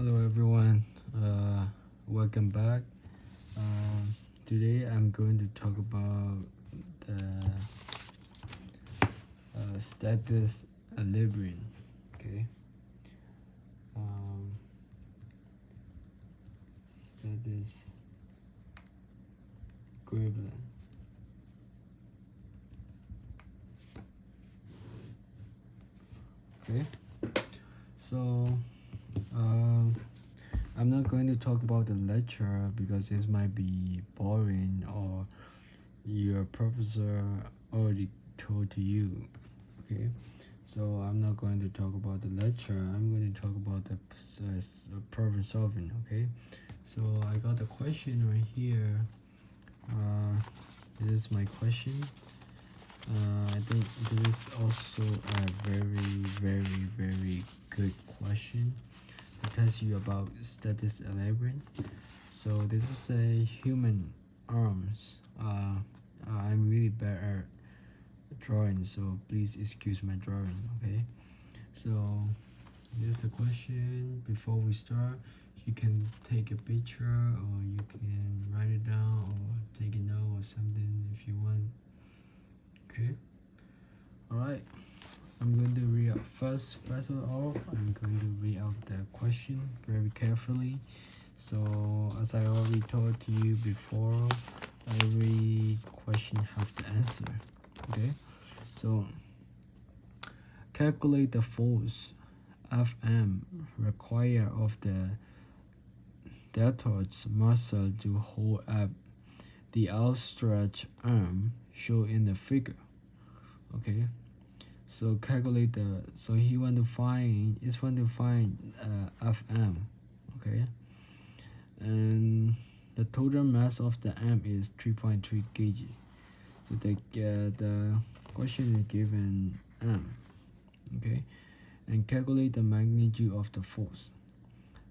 Hello everyone, welcome back. Today I'm going to talk about the status equilibrium. Okay, um, status equivalent. Okay, so um, I'm not going to talk about the lecture because this might be boring or your professor already told to you. Okay, so I'm not going to talk about the lecture. I'm going to talk about the problem solving. Okay, so I got a question right here. This is my question. I think this is also a very good question to test you about status equilibrium. So this is a human arms. I'm really bad at drawing, so please excuse my drawing. Okay, so here's a question. Before we start, you can take a picture or you can write it down or take a note or something if you want. Okay, all right, I'm going to read out first of all, I'm going to read out the question very carefully. So as I already told you before, every question have the answer. Okay, so calculate the force Fm required of the deltoid muscle to hold up the outstretched arm shown in the figure. Okay, so calculate the, so he want to find Fm. Okay, and the total mass of the arm is 3.3 kg. So the question is given m. Okay, and calculate the magnitude of the force.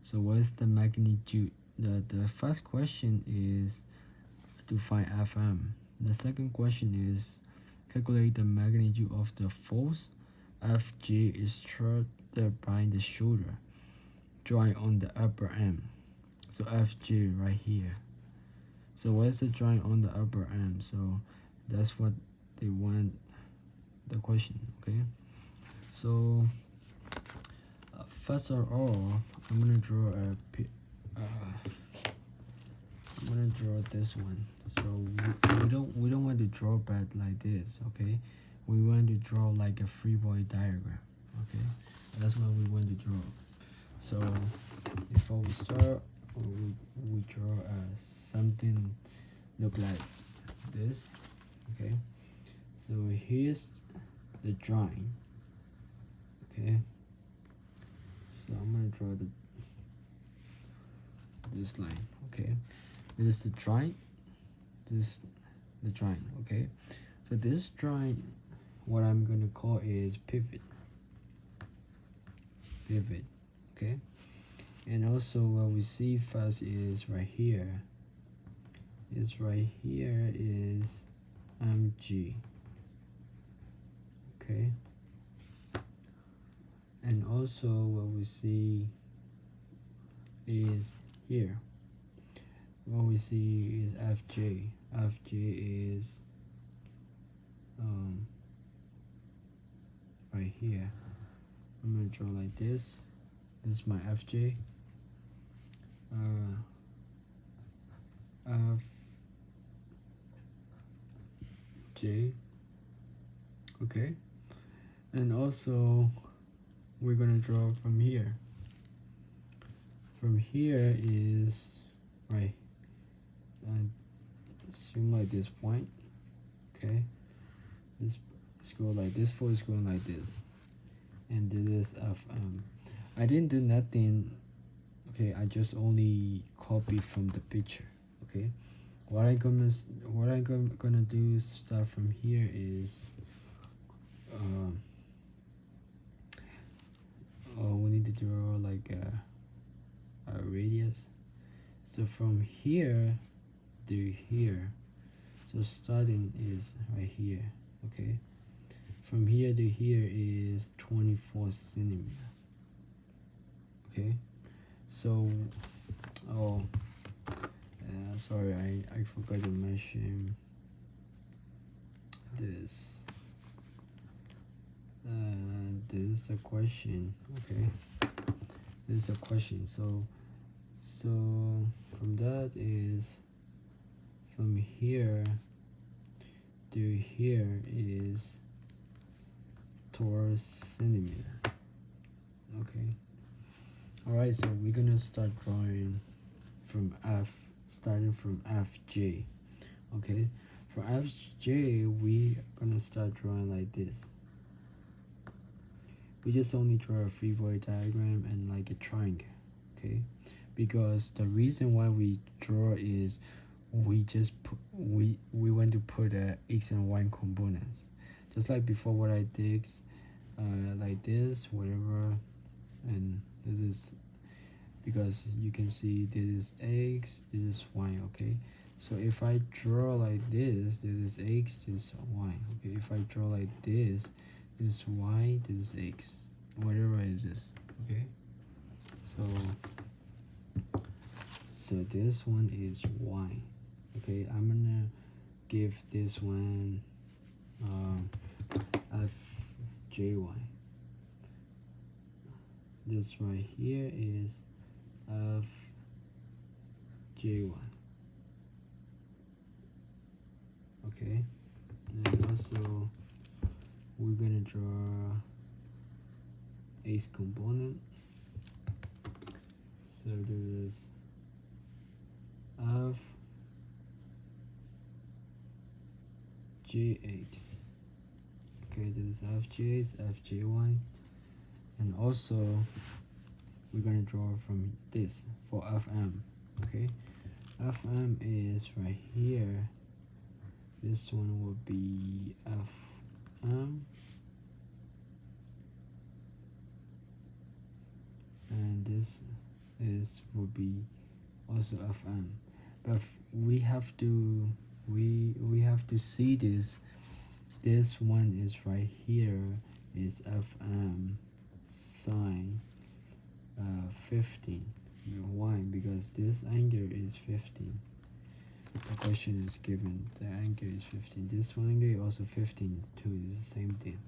So what is the magnitude? The first question is to find Fm. The second question is calculate the magnitude of the force. Fj is struck by the shoulder joint on the upper arm. So Fj right here. So what is the joint on the upper arm? So that's what they want the question. Okay, so first of all, I'm gonna draw I'm gonna draw this one. So we don't want to draw bad like this. Okay, we want to draw like a free body diagram. Okay, that's what we want to draw. So before we start, we draw something look like this. Okay, so here's the drawing. Okay, so I'm gonna draw this line. Okay, this is the drawing. This is the drawing. Okay, so this drawing, what I'm gonna call is pivot. Okay, and also what we see first is right here. Is right here is mg. Okay, and also what we see is here. What we see is fj. Fj is right here. I'm gonna draw like this. This is my fj. Fj. Okay, and also we're gonna draw from here. From here is right. Assume like this point. Okay, let's go like this. Force is going like this, and this is Fm. I didn't do nothing. Okay, I just only copied from the picture. Okay, what I'm gonna do start from here is we need to draw like a radius. So from here to here, so starting is right here. Okay, from here to here is 24 centimeter. Okay, So oh sorry, I forgot to mention this. This is the question. Okay, this is a question. So from that is from here to here is 12 centimeter. Okay. All right. So we're gonna start drawing from starting from FJ. Okay. For FJ, we gonna start drawing like this. We just only draw a three-way diagram and like a triangle. Okay. Because the reason why we draw is we just we want to put x and y components, just like before what I did, like this, whatever, and this is because you can see this is x, this is y. Okay, so if I draw like this is x, this is y. Okay, if I draw like this is y, this is x, whatever is this. Okay, so this one is y. Okay, I'm gonna give this one fjy. This right here is fjy. Okay, and also we're gonna draw x component. So this is fjx. Okay, this is fjx, fjy, and also we're gonna draw from this for fm. Okay, fm is right here. This one will be fm, and this will be also fm. But we have to see this one is right here is fm sine 15. Why? Because this angle is 15. The question is given the angle is 15. This one angle is also 15 too. It's the same thing.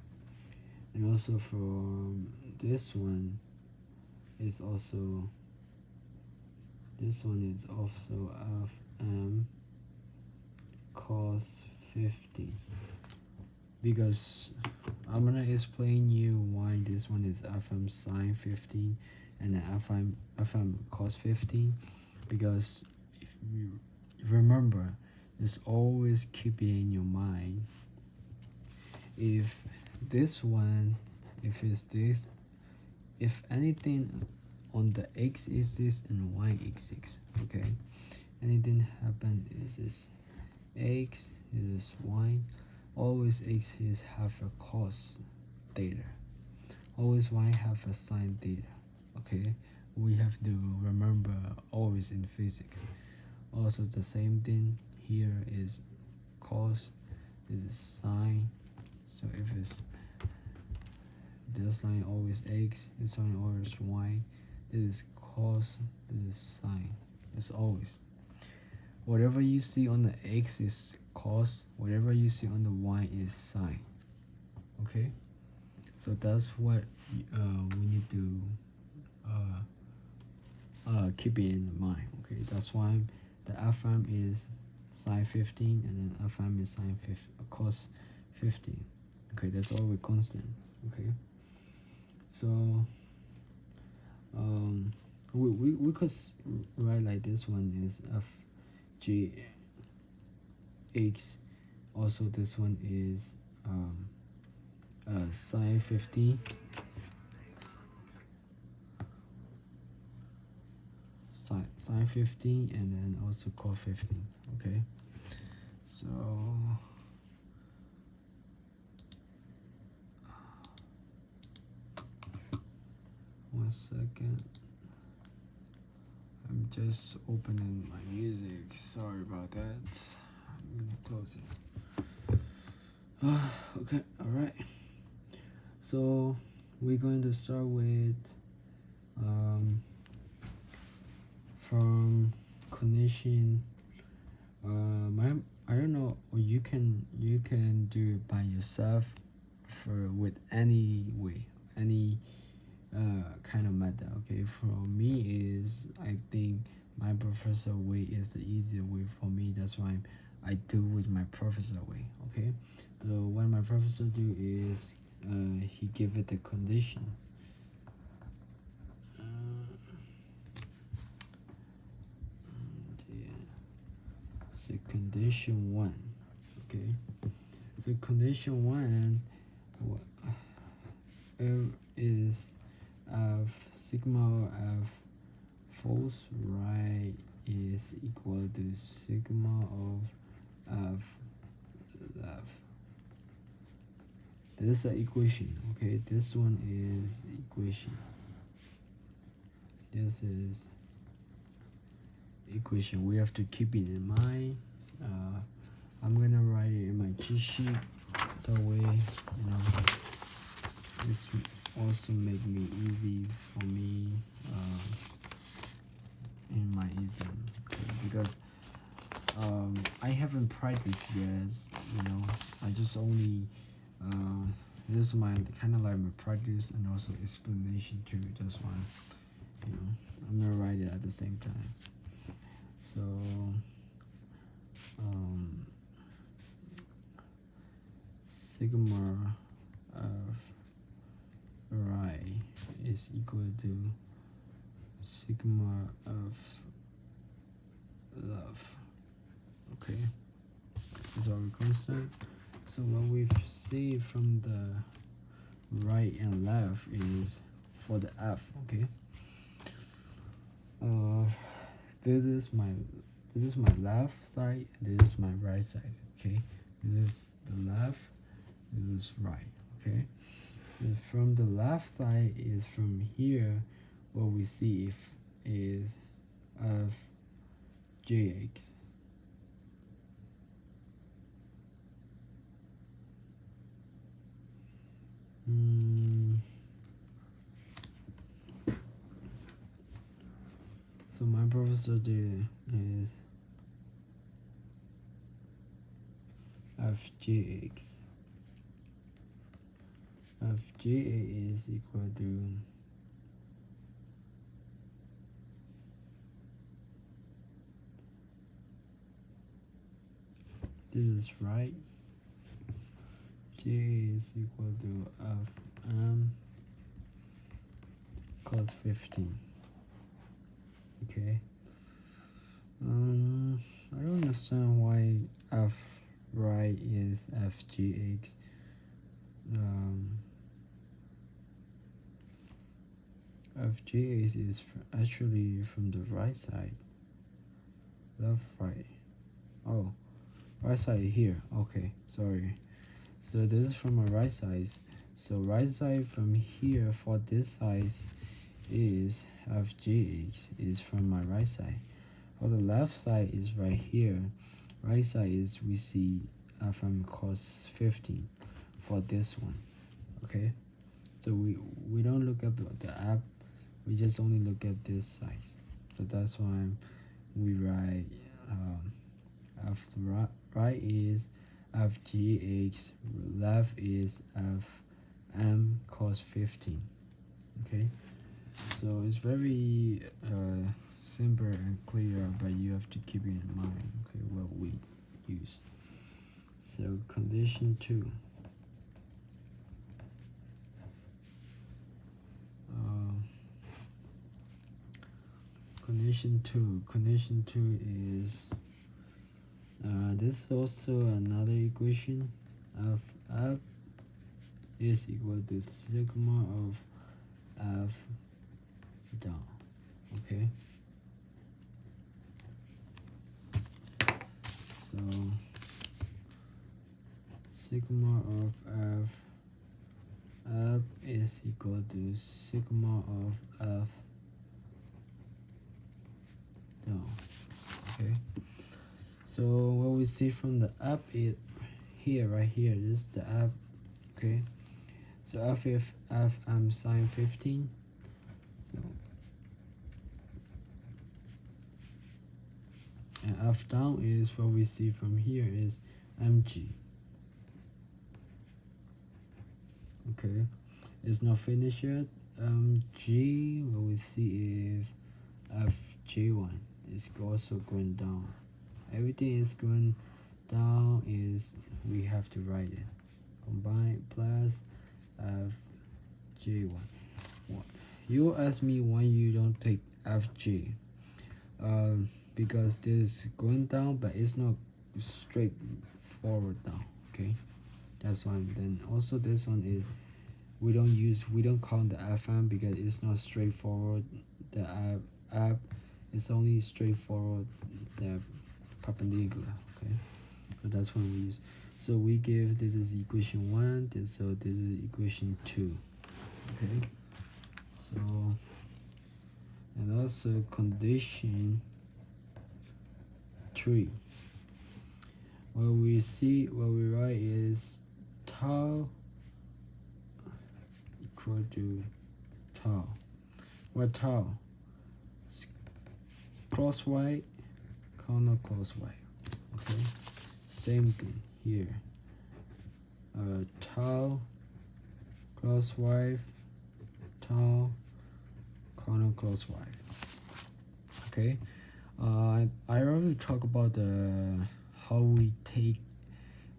And also for this one is also fm cos 15, because I'm gonna explain you why this one is fm sine 15 and then fm cos 15, because if you remember, just always keep it in your mind. If this one, if it's this, if anything on the x is this and y is x, okay, anything happen is this x is y, always x is half a cos theta, always y half a sine theta. Okay, we have to remember always in physics. Also the same thing here is cos, this is sine. So if it's this line always x, this line always y, this is cos, this is sine. It's always whatever you see on the x is cos, whatever you see on the y is sine. Okay, so that's what we need to keep it in mind. Okay, that's why the fm is sine 15 and then fm is cos 15. Okay, that's always constant. Okay, so we could write like this one is fjx. Also this one is sine 15 sine 15 and then also cos 15. Okay, so one second, I'm just opening my music, sorry about that. I'm gonna close it. Okay, all right, so we're going to start with condition, I don't know, or you can do it by yourself for with any way, any kind of method. Okay, for me is I think my professor way is the easier way for me. That's why I do with my professor way. Okay, so what my professor do is he give it the condition. So condition one. Okay, so condition one is f sigma of false right is equal to sigma of left. This is the equation. Okay, this one is equation. This is equation. We have to keep it in mind. I'm gonna write it in my cheat sheet. That way, this also make me easy for me in my exam, because I haven't practiced yet. I just only this is my kind of like my practice and also explanation too. That's why I'm gonna write it at the same time. So sigma of right is equal to sigma of left. Okay, these are constant. So what we see from the right and left is for the f. Okay, this is my left side, this is my right side. Okay, this is the left, this is right. Okay, and from the left side is from here, what we see is of jx. So my professor did is fjx. Fja is equal to this is right. J is equal to fm cos 15. Okay. I don't understand why f right is fgx. Fgx is actually from the right side. Left, right. Oh, right side here. Okay, sorry. So this is from my right side. So right side from here for this side is fgx is from my right side. For the left side is right here. Right side is we see from cos 15 for this one. Okay, so we don't look at the app, we just only look at this side. So that's why we write f right is fgx, left is fm cos 15. Okay, so it's very simple and clear, but you have to keep it in mind. Okay, what we use. So condition 2. Condition 2 is this is also another equation of f is equal to sigma of f down. Okay, so sigma of f is equal to sigma of f down. Okay, so what we see from the up is here, right here, this is the up. Okay, so fm sine 15. So and F down is what we see from here is mg. Okay, it's not finished yet. G, what we see if fj1 is also going down. Everything is going down is we have to write it. Combine plus fj1. You ask me why you don't take fj. Because this is going down, but it's not straight forward down. Okay, that's one. Then also this one is we don't count the FM because it's not straightforward. The app is only straightforward the perpendicular. Okay, so that's when we use. So we give this is equation 1, so this is equation 2. Okay, so and also condition 3. What we write is tau equal to tau. What tau? Clockwise, counterclockwise. Okay, same thing here. Tau clockwise, tau counterclockwise. Okay. I already talked about the how we take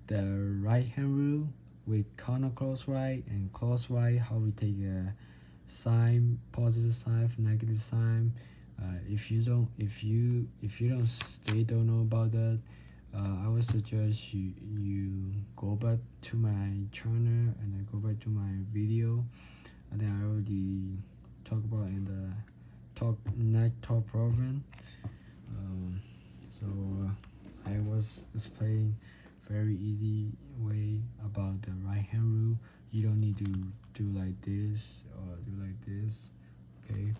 the right hand rule with counterclockwise and clockwise. How we take a sign, positive sign, negative sign. If you don't know about that, I would suggest you go back to my channel and then go back to my video. I think I already talked about in the next talk program. So I was explaining very easy way about the right hand rule. You don't need to do like this or do like this. Okay,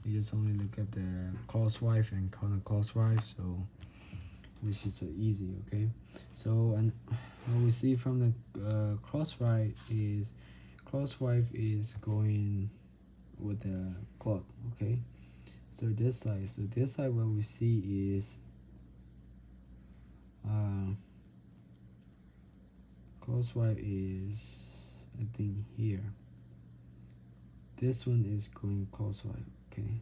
you just only look at the clockwise and counterclockwise, so which is so easy. Okay, so and what we see from the clockwise is going with the clock. Okay, so this side what we see is clockwise is I think here. This one is going clockwise. Okay,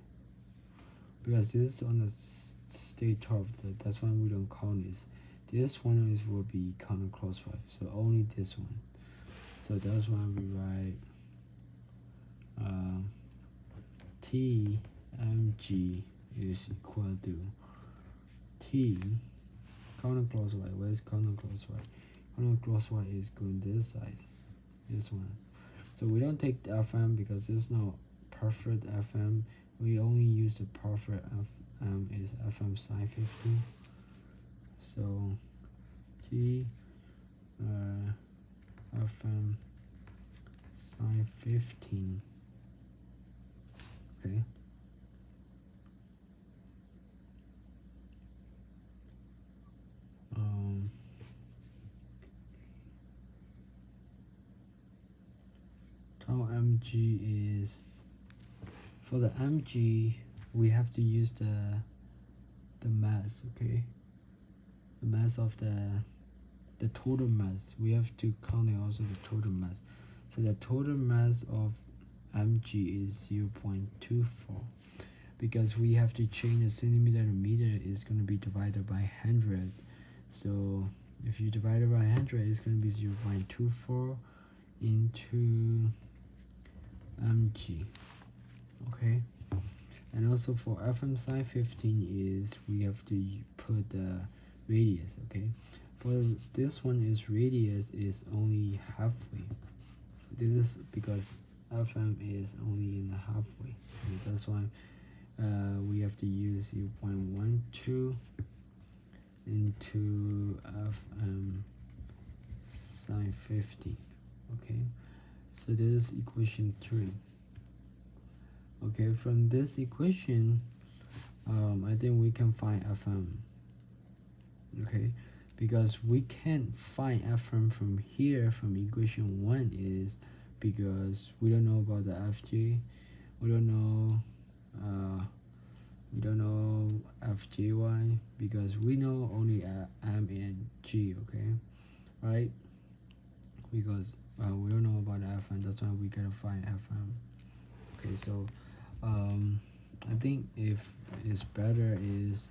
because this is on the state top, that's why we don't count this. This one will be counterclockwise, so only this one. So that's why we write TMG is equal to T counterclockwise. Where is counterclockwise? Counterclockwise is going this side, this one. So we don't take the FM because it's not perfect FM. We only use the perfect FM is FM sine 15. So T FM sine 15. Okay. Tau mg is, for the mg we have to use the mass. Okay, the mass of the total mass. We have to count it also the total mass. So the total mass of mg is 0.24. Because we have to change the centimeter to meter, is going to be divided by 100. So if you divide it by 100, it's going to be 0.24 into mg. Okay, and also for FM sine 15 is we have to put the radius. Okay, for this one is radius is only halfway. This is because FM is only in the halfway, and that's why we have to use 0.12 into FM sine 50. Okay, so this is equation 3. Okay, from this equation I think we can find FM. Okay, because we can't find FM from here from equation 1 is because we don't know about the FJ, we don't know FJY because we know only M and G, okay, right? Because we don't know about FM, that's why we gotta find FM. Okay, so I think if it's better is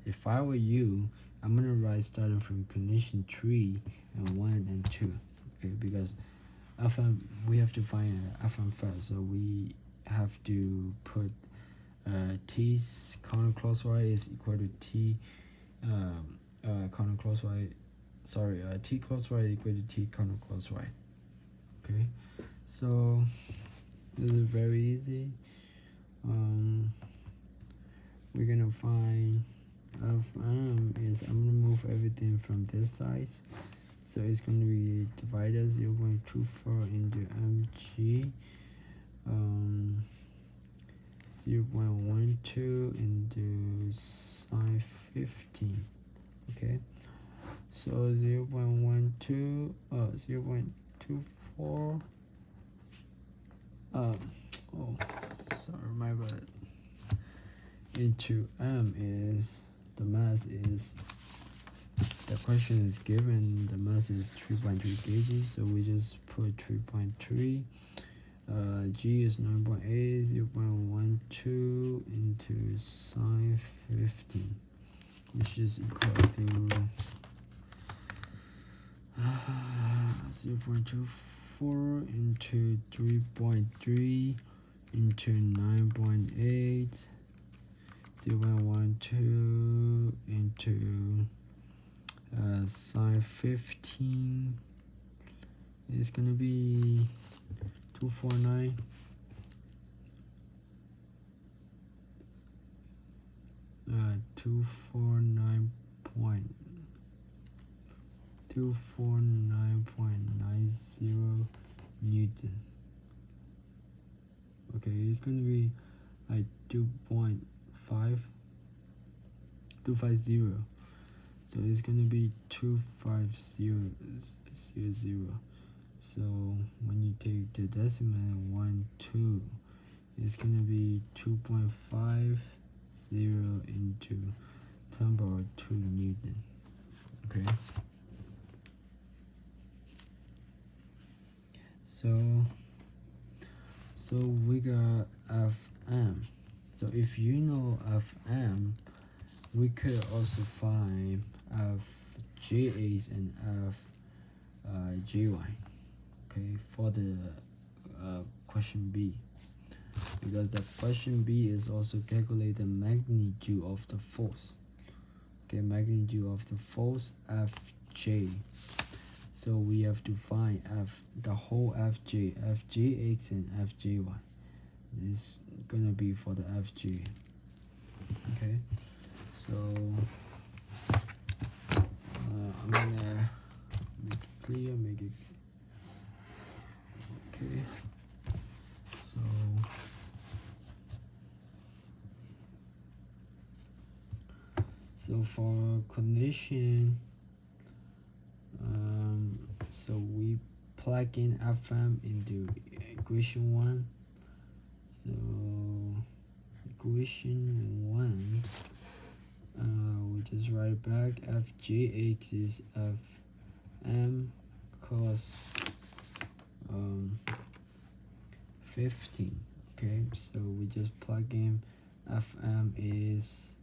if I were you, I'm gonna write starting from condition 3 and 1 and 2, okay, because FM we have to find FM first, so we have to put T's counterclockwise is equal to T counterclockwise, sorry, T clockwise equal to T counterclockwise, okay, so this is very easy. We're gonna find FM is, I'm gonna move everything from this side, so it's gonna be divided 0.24 into mg, 0.12 into sine 15, okay, so 0.12 0.24 oh sorry, my bad, into m is the mass is, the question is given the mass is 3.3 kg, so we just put 3.3. G is 9.8, 0.12 into sine 15, which is equal to 0.24 into 3.3 into 9.8, 0.12 into sine 15 is gonna be 249. Uh, 249.90 Newton. Okay, it's gonna be like 2.250. So it's gonna be 25000. So when you take the decimal and 1 2, it's gonna be 2.50 into 10 power 2 Newton. Okay. So we got FM. So if you know FM, we could also find FJH and FJY. Okay, for the question B, because the question B is also calculate the magnitude of the force. Okay, magnitude of the force Fj. So we have to find the whole Fj, Fjx and Fjy. This is gonna be for the Fj. Okay, so I'm gonna make it clear, make it okay. So for condition, so we plug in FM into equation 1. So equation 1, we just write back Fjx is Fm cos 15. Okay, so we just plug in Fm is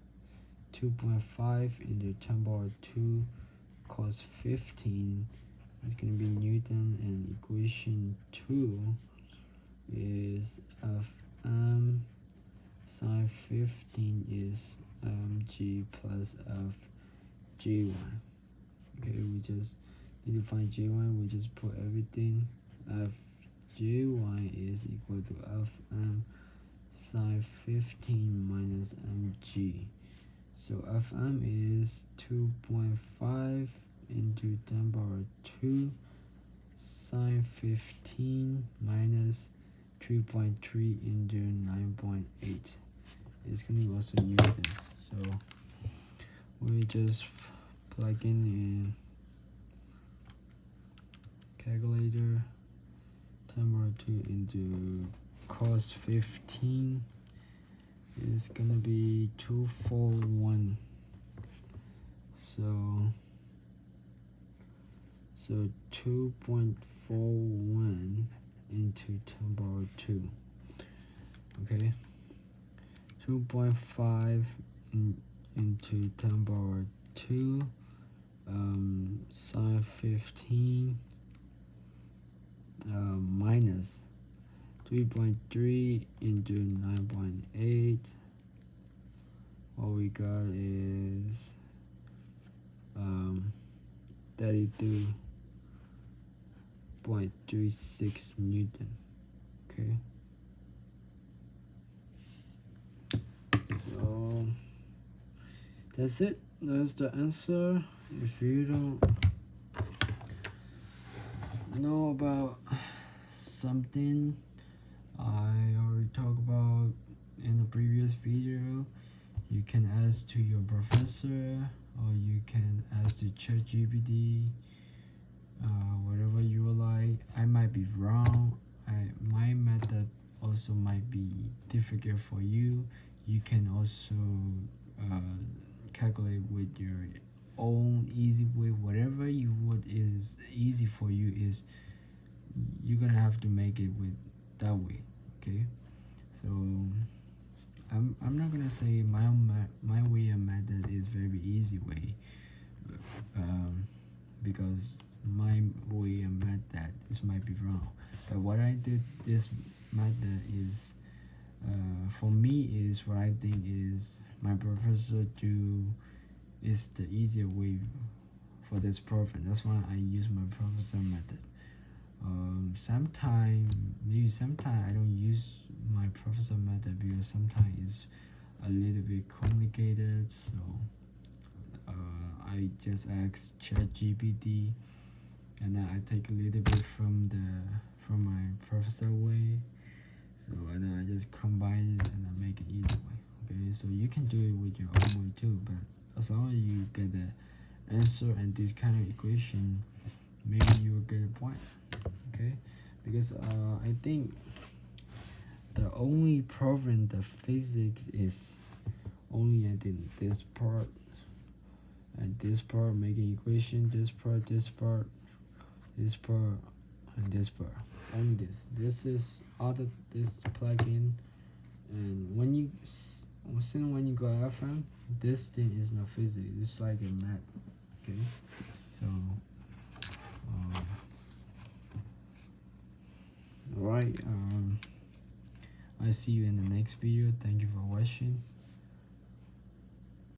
2.5 into 10 power 2 cos 15 is going to be Newton, and equation 2 is Fm sine 15 is mg plus Fjy. Okay, we just need to find Jy, we just put everything. Fjy is equal to Fm sine 15 minus mg. So Fm is 2.5 into 10 power 2 sine 15 minus 3.3 into 9.8. It's going to be also Newton. So we just plug in calculator 10 power 2 into cos 15 is gonna be 241. So 2.41 into 10 power 2. Okay, 2.5 into 10 power 2, sine 15, minus 3.3 into 9.8. What we got is 32.36 Newton. Okay, so that's it. That's the answer. If you don't know about something I already talked about in the previous video, you can ask to your professor, or you can ask to ChatGPT, whatever you like. I might be wrong. My method also might be difficult for you. You can also calculate with your own easy way. Whatever you would is easy for you, is you're gonna have to make it with that way. Okay, so I'm not gonna say my way and method is very easy way, because my way and method is might be wrong. But what I did this method is, for me, is what I think is my professor do is the easier way for this problem. That's why I use my professor method. Sometimes I don't use my professor method because sometimes it's a little bit complicated. So I just ask ChatGPT, and then I take a little bit from my professor way. So and then I just combine it and I make it easy way. Okay, so you can do it with your own way too. But as long as you get the answer and this kind of equation, maybe you will get a point. Okay, because I think the only problem the physics is only, I think, this part and this part making equation, this part, and this part. Only this is other, this plug in. And when you go FM, this thing is not physics, it's like a math. Okay, so alright, I see you in the next video. Thank you for watching.